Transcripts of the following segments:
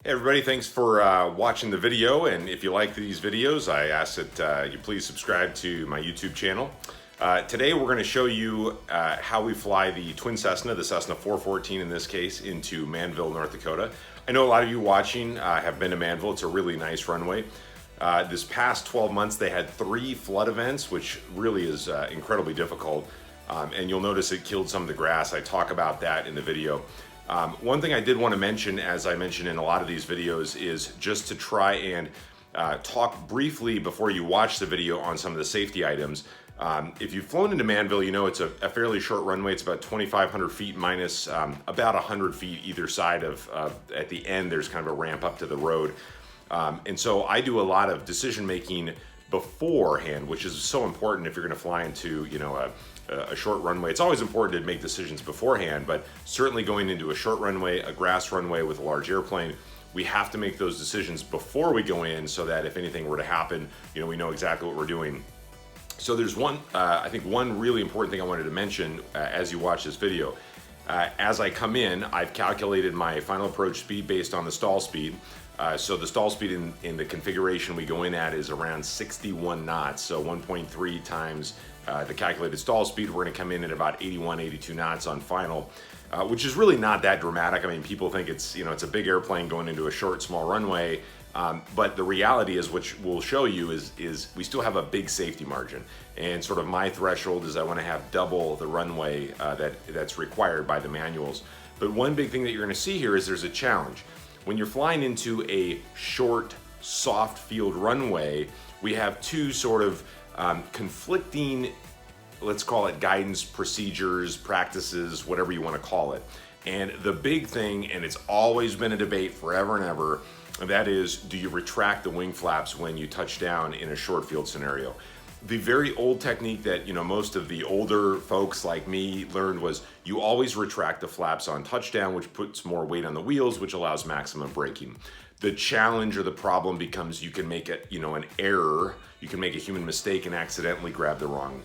Hey everybody, thanks for watching the video, and if you like these videos, I ask that you please subscribe to my YouTube channel. Today we're going to show you how we fly the twin Cessna, the Cessna 414 in this case, into Manville, North Dakota. I know a lot of you watching have been to Manville. It's a really nice runway. This past 12 months they had 3 flood events, which really is incredibly difficult, and you'll notice it killed some of the grass. I talk about that in the video. One thing I did want to mention, as I mentioned in a lot of these videos, is just to try and talk briefly before you watch the video on some of the safety items. If you've flown into Manville, you know it's a fairly short runway. It's about 2,500 feet minus about 100 feet either side of, at the end, there's kind of a ramp up to the road. And so I do a lot of decision making beforehand, which is so important if you're going to fly into, you know, a short runway. It's always important to make decisions beforehand, but certainly going into a short runway, a grass runway with a large airplane, we have to make those decisions before we go in so that if anything were to happen, you know, we know exactly what we're doing. So there's I think one really important thing I wanted to mention as you watch this video. As I come in, I've calculated my final approach speed based on the stall speed. So the stall speed in the configuration we go in at is around 61 knots, so 1.3 times the calculated stall speed. We're going to come in at about 81, 82 knots on final, which is really not that dramatic. I mean, people think it's, you know, it's a big airplane going into a short, small runway, but the reality is, which we'll show you, is we still have a big safety margin. And sort of my threshold is I want to have double the runway that's required by the manuals. But one big thing that you're going to see here is there's a challenge. When you're flying into a short, soft field runway, we have two sort of conflicting, let's call it guidance procedures, practices, whatever you want to call it. And the big thing, and it's always been a debate forever and ever, that is, do you retract the wing flaps when you touch down in a short field scenario? The very old technique that, you know, most of the older folks like me learned was you always retract the flaps on touchdown, which puts more weight on the wheels, which allows maximum braking. The challenge or the problem becomes you can make it, you know, an error. You can make a human mistake and accidentally grab the wrong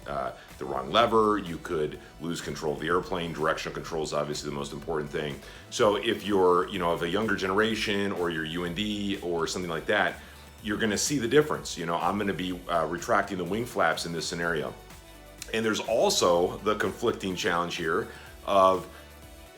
lever. You could lose control of the airplane. Directional control is obviously the most important thing. So if you're, you know, of a younger generation or you're UND or something like that, you're going to see the difference. You know, I'm going to be retracting the wing flaps in this scenario. And there's also the conflicting challenge here of,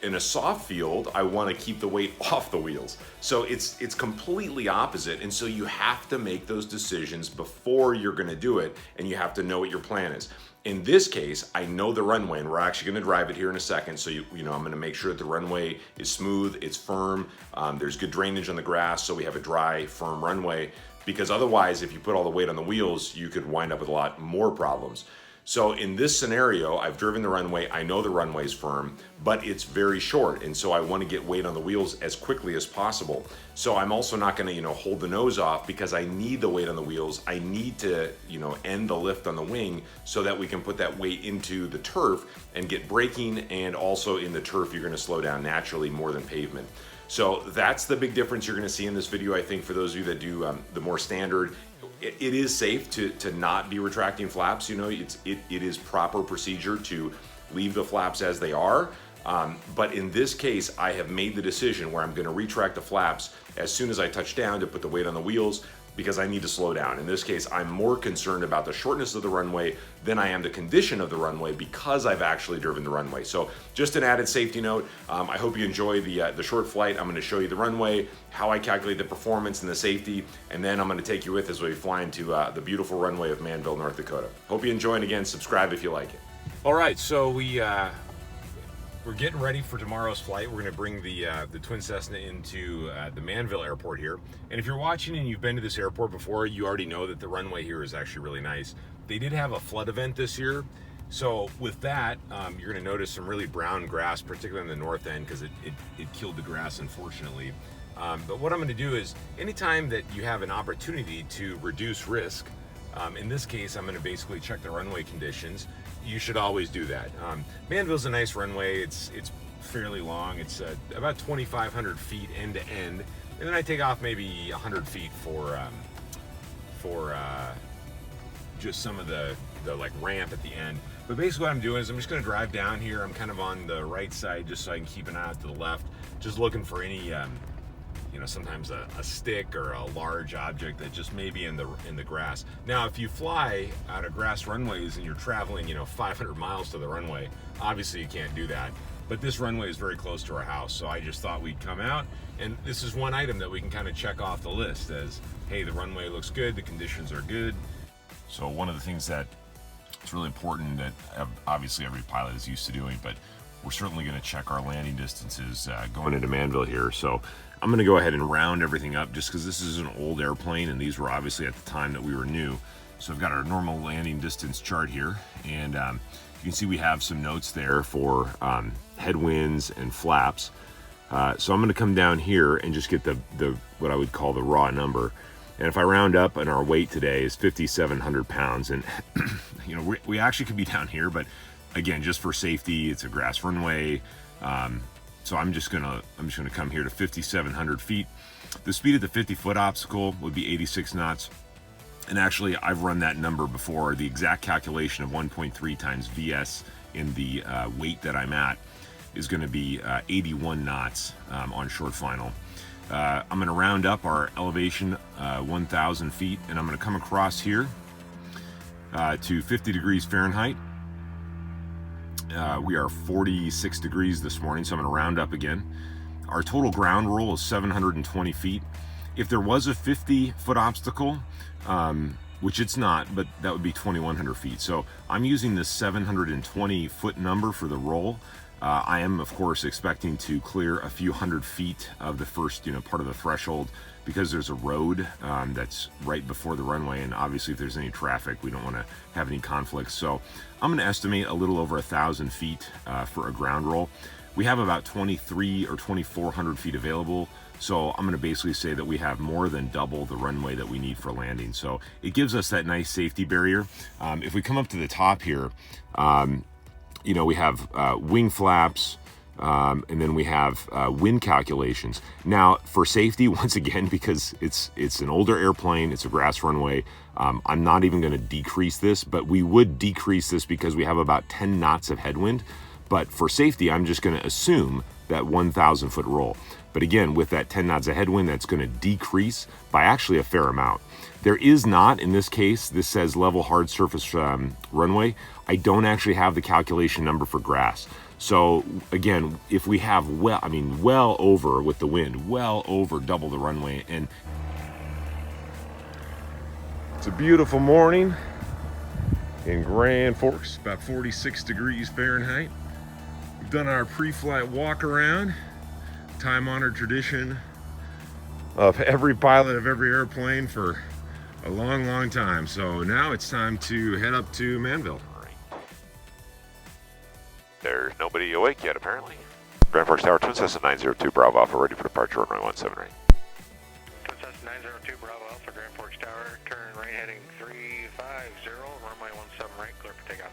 in a soft field, I want to keep the weight off the wheels. So it's completely opposite. And so you have to make those decisions before you're going to do it, and you have to know what your plan is. In this case, I know the runway, and we're actually going to drive it here in a second. So you know, I'm going to make sure that the runway is smooth, it's firm, there's good drainage on the grass, so we have a dry, firm runway. Because otherwise, if you put all the weight on the wheels, you could wind up with a lot more problems. So in this scenario, I've driven the runway, I know the runway's firm, but it's very short, and so I want to get weight on the wheels as quickly as possible. So I'm also not going to, you know, hold the nose off because I need the weight on the wheels. I need to, you know, end the lift on the wing so that we can put that weight into the turf and get braking, and also in the turf, you're going to slow down naturally more than pavement. So that's the big difference you're going to see in this video. I think for those of you that do the more standard, it is safe to not be retracting flaps. You know, it is proper procedure to leave the flaps as they are. But in this case, I have made the decision where I'm going to retract the flaps as soon as I touch down to put the weight on the wheels, because I need to slow down. In this case, I'm more concerned about the shortness of the runway than I am the condition of the runway, because I've actually driven the runway. So just an added safety note. I hope you enjoy the short flight. I'm going to show you the runway, how I calculate the performance and the safety, and then I'm going to take you with as we fly into the beautiful runway of Manville, North Dakota. Hope you enjoy, and again, subscribe if you like it. All right, so we're getting ready for tomorrow's flight. We're going to bring the twin Cessna into the Manville airport here. And if you're watching and you've been to this airport before, you already know that the runway here is actually really nice. They did have a flood event this year. So with that, you're going to notice some really brown grass, particularly on the north end, because it killed the grass, unfortunately. But what I'm going to do is, anytime that you have an opportunity to reduce risk, in this case, I'm going to basically check the runway conditions. You should always do that. Manville's a nice runway. It's fairly long. It's about 2,500 feet end to end, and then I take off maybe 100 feet for just some of the like ramp at the end. But basically what I'm doing is I'm just going to drive down here. I'm kind of on the right side just so I can keep an eye out to the left, just looking for any you know, sometimes a stick or a large object that just may be in the grass. Now, if you fly out of grass runways and you're traveling, you know, 500 miles to the runway, obviously you can't do that. But this runway is very close to our house, so I just thought we'd come out, and this is one item that we can kind of check off the list as, hey, the runway looks good, the conditions are good. So one of the things that it's really important that obviously every pilot is used to doing, but we're certainly going to check our landing distances going into Manville here. So I'm going to go ahead and round everything up just because this is an old airplane and these were obviously at the time that we were new. So I've got our normal landing distance chart here, and you can see we have some notes there for headwinds and flaps. So I'm going to come down here and just get the what I would call the raw number. And if I round up, and our weight today is 5,700 pounds, and you know, we actually could be down here, but again, just for safety, it's a grass runway. So I'm just gonna come here to 5,700 feet. The speed of the 50-foot obstacle would be 86 knots. And actually, I've run that number before. The exact calculation of 1.3 times VS in the weight that I'm at is going to be 81 knots on short final. I'm going to round up our elevation 1,000 feet, and I'm going to come across here to 50 degrees Fahrenheit. We are 46 degrees this morning, so I'm going to round up again. Our total ground roll is 720 feet. If there was a 50-foot obstacle, which it's not, but that would be 2,100 feet. So I'm using this 720-foot number for the roll. I am, of course, expecting to clear a few hundred feet of the first, part of the threshold, because there's a road that's right before the runway, and obviously if there's any traffic, we don't want to have any conflicts. So I'm going to estimate a little over 1,000 feet for a ground roll. We have about 2,300 or 2,400 feet available. So I'm going to basically say that we have more than double the runway that we need for landing. So it gives us that nice safety barrier. If we come up to the top here, we have wing flaps, and then we have wind calculations. Now, for safety, once again, because it's an older airplane, it's a grass runway, I'm not even going to decrease this, but we would decrease this because we have about 10 knots of headwind. But for safety, I'm just going to assume that 1,000 foot roll. But again, with that 10 knots of headwind, that's going to decrease by actually a fair amount. There is not, in this case, this says level hard surface runway. I don't actually have the calculation number for grass. So again, if we have well over with the wind, well over double the runway. And it's a beautiful morning in Grand Forks, about 46 degrees Fahrenheit. We've done our pre-flight walk around, time-honored tradition of every pilot of every airplane for a long, long time. So now it's time to head up to Manville. There's nobody awake yet, apparently. Grand Forks Tower, Twin Cessna 902 Bravo Alpha, ready for departure, runway 17 right. Twin Cessna 902 Bravo Alpha, Grand Forks Tower, turn right heading 350, runway 17 right, clear for takeoff.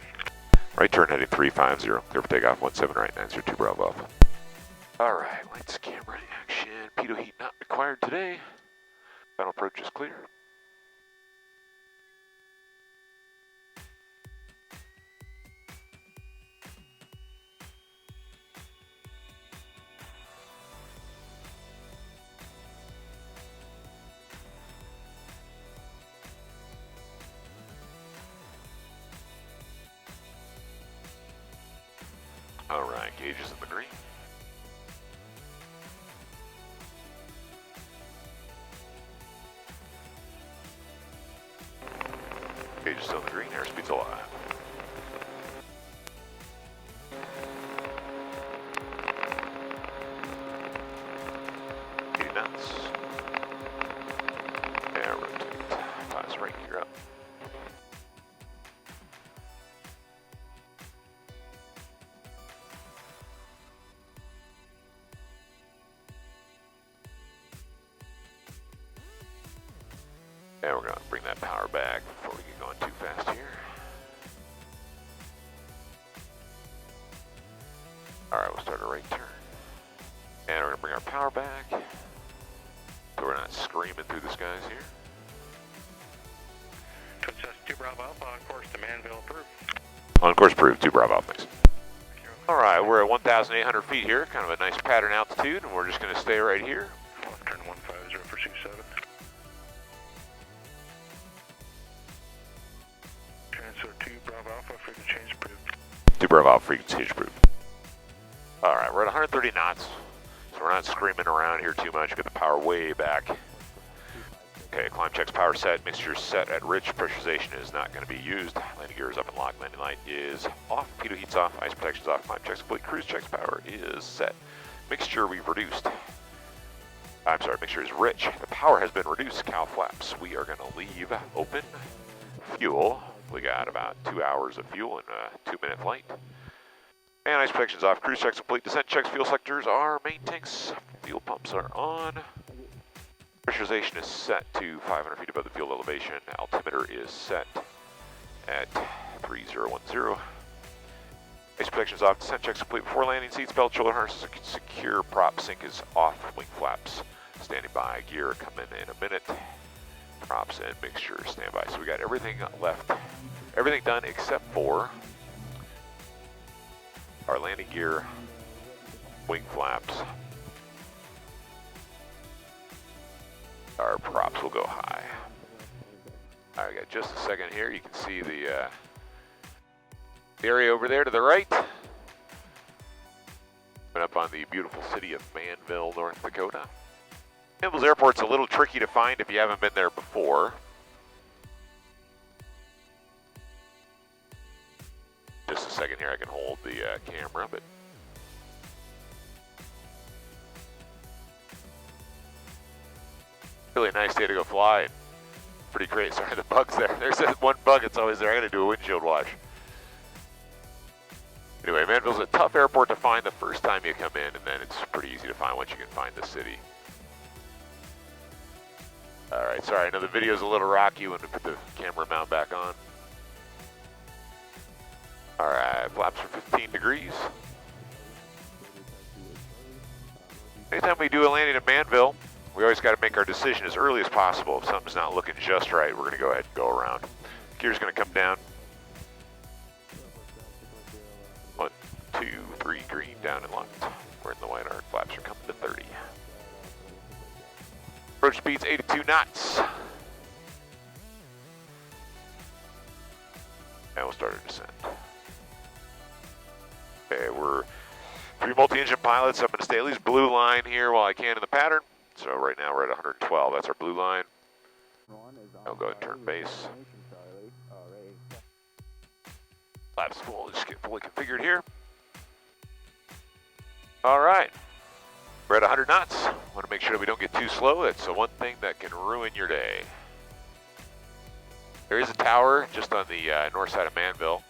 Right turn heading 350, clear for takeoff, 17 right, 902 Bravo Alpha. Alright, lights, camera, action. Pitot heat not required today. Final approach is clear. Alright, gauges in the green. Gauges still in the green, airspeed's alive. Nuts. Yeah, rotate. Fast right, gear up. And we're going to bring that power back before we get going too fast here. Alright, we'll start a right turn. And we're going to bring our power back so we're not screaming through the skies here. Twin Cessna 2 Bravo Alpha, on course to Manville, approved. On course approved, 2 Bravo Alpha, thanks. Alright, we're at 1,800 feet here, kind of a nice pattern altitude, and we're just going to stay right here. Left turn 1 knots, so we're not screaming around here too much. Get the power way back. Okay, climb checks power set. Mixture set at rich. Pressurization is not going to be used. Landing gear is up and locked. Landing light is off. Pitot heat's off. Ice protection's off. Climb checks complete. Cruise checks power is set. Mixture we've reduced. I'm sorry, mixture is rich. The power has been reduced. Cow flaps. We are going to leave open. Fuel. We got about 2 hours of fuel and a 2-minute flight. And ice protection's off. Cruise checks complete. Descent checks. Fuel selectors are main tanks. Fuel pumps are on. Pressurization is set to 500 feet above the field elevation. Altimeter is set at 3010. Ice protection's off. Descent checks complete before landing. Seatbelt, shoulder harnesses secure. Prop sync is off. Wing flaps standing by. Gear coming in a minute. Props and mixture standby. So we got everything left. Everything done except for our landing gear, wing flaps. Our props will go high. All right, we got just a second here. You can see the area over there to the right. Been up on the beautiful city of Manville, North Dakota. Manville's airport's a little tricky to find if you haven't been there before. Just a second here, I can hold the camera, but really a nice day to go fly. Pretty great. Sorry, the bug's there. There's that one bug that's always there. I gotta do a windshield wash. Anyway, Manville's a tough airport to find the first time you come in, and then it's pretty easy to find once you can find the city. Alright, sorry, I know the video's a little rocky when we put the camera mount back on. Alright, flaps are 15 degrees. Anytime we do a landing at Manville, we always got to make our decision as early as possible. If something's not looking just right, we're going to go ahead and go around. Gear's going to come down. 1, 2, 3, green, down and locked. We're in the white arc. Flaps are coming to 30. Approach speed's 82 knots. And we'll start our descent. Okay, we're 3 multi-engine pilots. I'm going to stay at least blue line here while I can in the pattern. So right now we're at 112. That's our blue line. I'll go ahead and turn base. Flaps full. Just get fully configured here. All right. We're at 100 knots. Want to make sure that we don't get too slow. That's the one thing that can ruin your day. There is a tower just on the north side of Manville.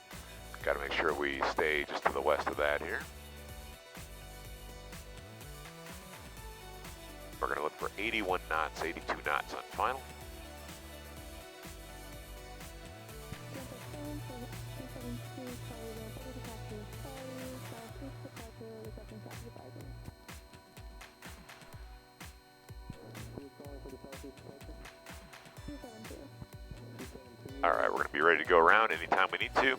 Got to make sure we stay just to the west of that here. We're going to look for 81 knots, 82 knots on final. All right, we're going to be ready to go around anytime we need to.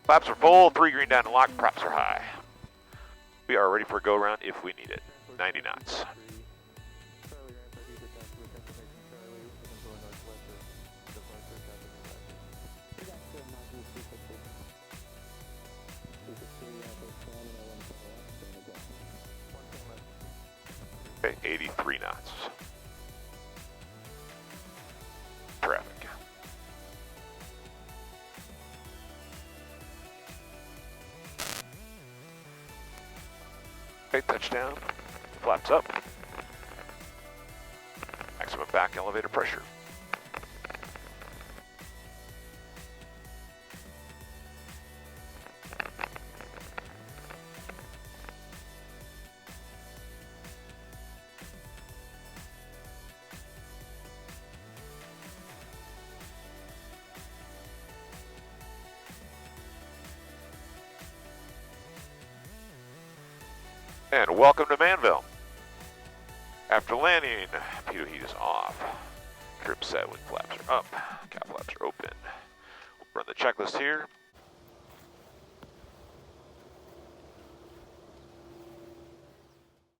Flaps are full, 3 green down and locked, props are high. We are ready for a go around if we need it. 90 knots. Okay, 83 knots. Traffic. Okay, touchdown. Flaps up. Maximum back elevator pressure. And welcome to Manville. After landing, pitot heat is off. Trim set, wing flaps are up, cap flaps are open. We'll run the checklist here.